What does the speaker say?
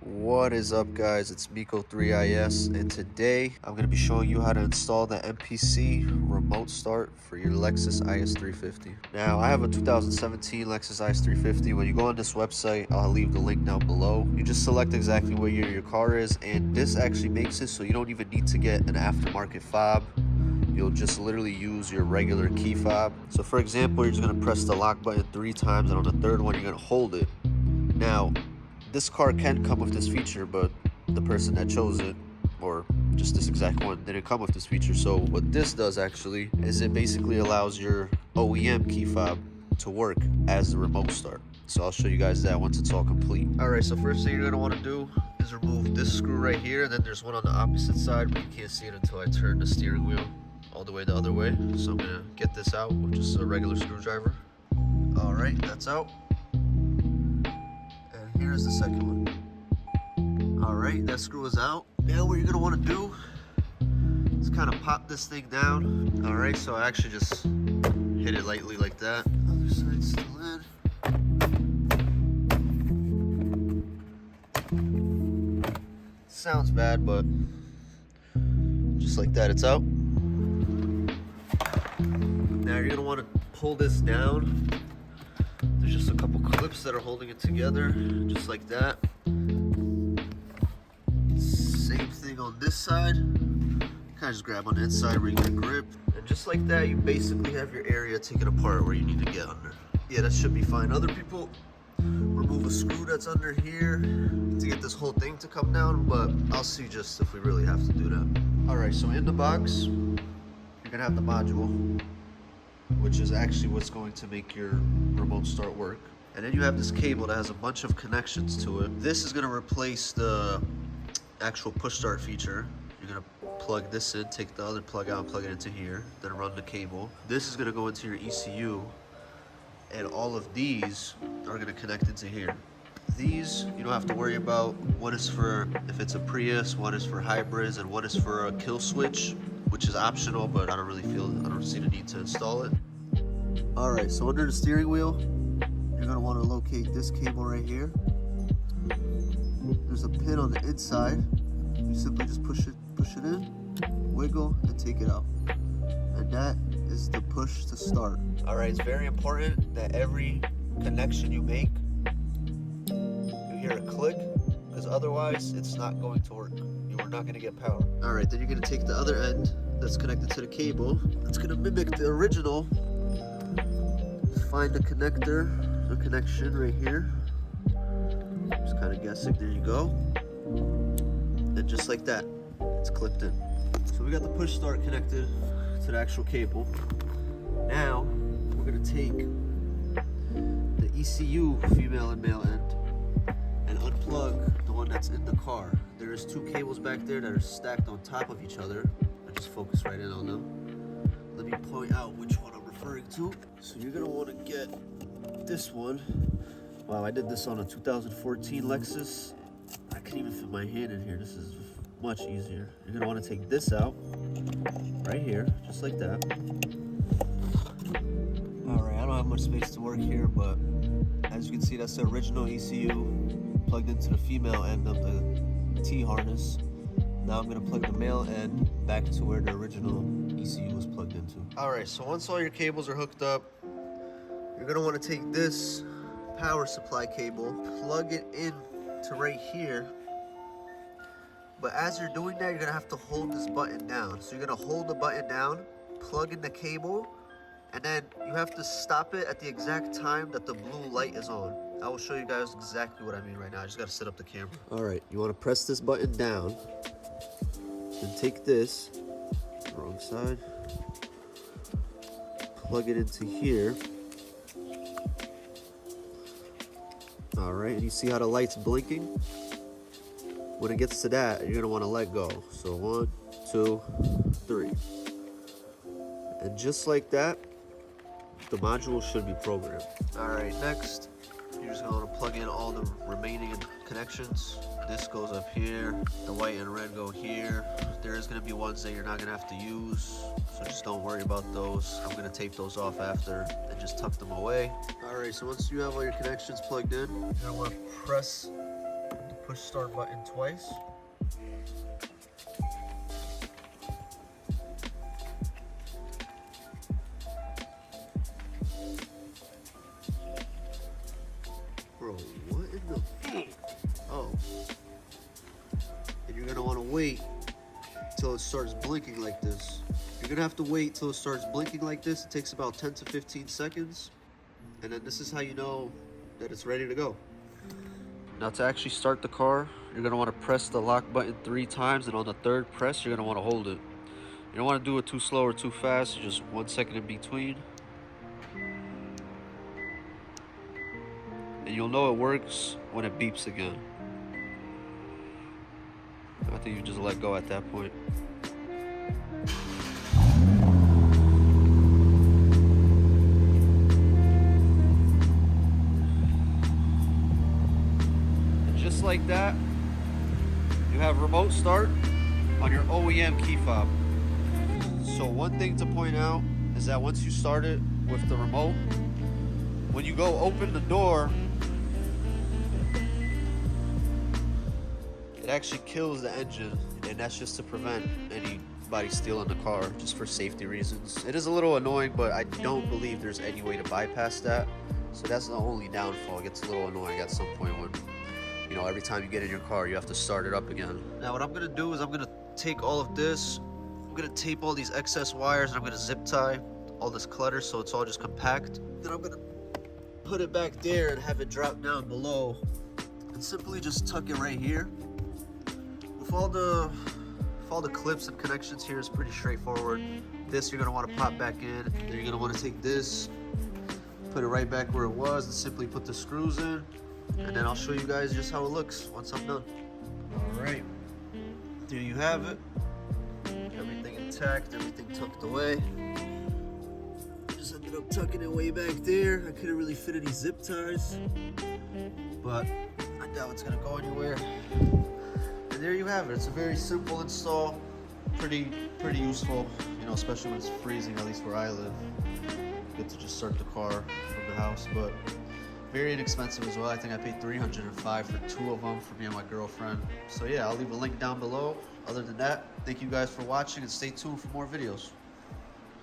What is up, guys? It's Miko3IS, and today I'm going to be showing you how to install the MPC remote start for your Lexus IS350. Now, I have a 2017 Lexus IS350. When you go on this website, I'll leave the link down below. You just select exactly what year your car is, and this actually makes it so you don't even need to get an aftermarket fob. You'll just literally use your regular key fob. So for example, you're just going to press the lock button 3 times, and on the third one, you're going to hold it. Now, this car can come with this feature, but the person that chose it, or just this exact one, didn't come with this feature. So what this does actually is it basically allows your OEM key fob to work as the remote start. So I'll show you guys that once it's all complete. All right, so first thing you're gonna wanna do is remove this screw right here. Then there's one on the opposite side, but you can't see it until I turn the steering wheel all the way the other way. So I'm gonna get this out with just a regular screwdriver. All right, that's out. Here's the second one. All right, that screw is out. Now what you're gonna wanna do is kind of pop this thing down. All right, so I actually just hit it lightly like that. Other side's still in. Sounds bad, but just like that, it's out. Now you're gonna wanna pull this down. There's just a couple clips that are holding it together, just like that. Same thing on this side. Kind of just grab on the inside where you get a grip. And just like that, you basically have your area taken apart where you need to get under. Yeah, that should be fine. Other people remove a screw that's under here to get this whole thing to come down, but I'll see just if we really have to do that. All right, so in the box, you're gonna have the module, which is actually what's going to make your remote start work. And then you have this cable that has a bunch of connections to it. This is gonna replace the actual push start feature. You're gonna plug this in, take the other plug out and plug it into here, then run the cable. This is gonna go into your ECU, and all of these are gonna connect into here. These you don't have to worry about. One is for if it's a Prius, one is for hybrids, and one is for a kill switch, which is optional, but I don't see the need to install it. All right, so under the steering wheel, you're gonna wanna locate this cable right here. There's a pin on the inside. You simply just push it in, wiggle, and take it out. And that is the push to start. All right, it's very important that every connection you make, you hear a click, because otherwise it's not going to work. You are not going to get power. All right, then you're going to take the other end that's connected to the cable. It's going to mimic the original. Find the connector, the connection right here. Just kind of guessing. There you go. And just like that, it's clipped in. So we got the push start connected to the actual cable. Now we're going to take the ECU female and male end and unplug the one that's in the car. There is 2 cables back there that are stacked on top of each other. I just focus right in on them. Let me point out which one I'm referring to. So you're gonna want to get this one. Wow, I did this on a 2014 Lexus. I can't even fit my hand in here. This is much easier. You're gonna want to take this out right here, just like that. All right, I don't have much space to work here, but as you can see, that's the original ECU plugged into the female end of the T-harness. Now I'm gonna plug the male end back to where the original ECU was plugged into. All right, so once all your cables are hooked up, you're gonna wanna take this power supply cable, plug it in to right here. But as you're doing that, you're gonna have to hold this button down. So you're gonna hold the button down, plug in the cable, and then you have to stop it at the exact time that the blue light is on. I will show you guys exactly what I mean right now. I just gotta set up the camera. All right, you wanna press this button down, then take this, wrong side, plug it into here. All right, and you see how the light's blinking? When it gets to that, you're gonna wanna let go. So 1, 2, 3. And just like that, the module should be programmed. All right, next, you're just gonna plug in all the remaining connections. This goes up here, the white and red go here. There is gonna be ones that you're not gonna have to use, so just don't worry about those. I'm gonna tape those off after and just tuck them away. All right, so once you have all your connections plugged in, you're gonna wanna press the push start button twice. Bro, what in the... Oh. And you're gonna wanna wait till it starts blinking like this. You're gonna have to wait till it starts blinking like this. It takes about 10 to 15 seconds. And then this is how you know that it's ready to go. Now to actually start the car, you're gonna wanna press the lock button 3 times, and on the 3rd press, you're gonna wanna hold it. You don't wanna do it too slow or too fast, just 1 second in between. And you'll know it works when it beeps again. I think you just let go at that point. And just like that, you have remote start on your OEM key fob. So one thing to point out is that once you start it with the remote, when you go open the door, it actually kills the engine, and that's just to prevent anybody stealing the car, just for safety reasons. It is a little annoying, but I don't believe there's any way to bypass that. So that's the only downfall. It gets a little annoying at some point when, you know, every time you get in your car, you have to start it up again. Now what I'm gonna do is I'm gonna take all of this, I'm gonna tape all these excess wires, and I'm gonna zip tie all this clutter so it's all just compact. Then I'm gonna put it back there and have it drop down below, and simply just tuck it right here. With all the clips and connections here is pretty straightforward. This you're gonna want to pop back in. Then you're gonna want to take this, put it right back where it was, and simply put the screws in. And then I'll show you guys just how it looks once I'm done. All right, there you have it. Everything intact, everything tucked away. Just ended up tucking it way back there. I couldn't really fit any zip ties, but I doubt it's gonna go anywhere. And there you have it. It's a very simple install, pretty useful, you know, especially when it's freezing, at least where I live. Good to just start the car from the house, but very inexpensive as well. I think I paid $305 for 2 of them for me and my girlfriend. So yeah, I'll leave a link down below. Other than that, thank you guys for watching, and stay tuned for more videos.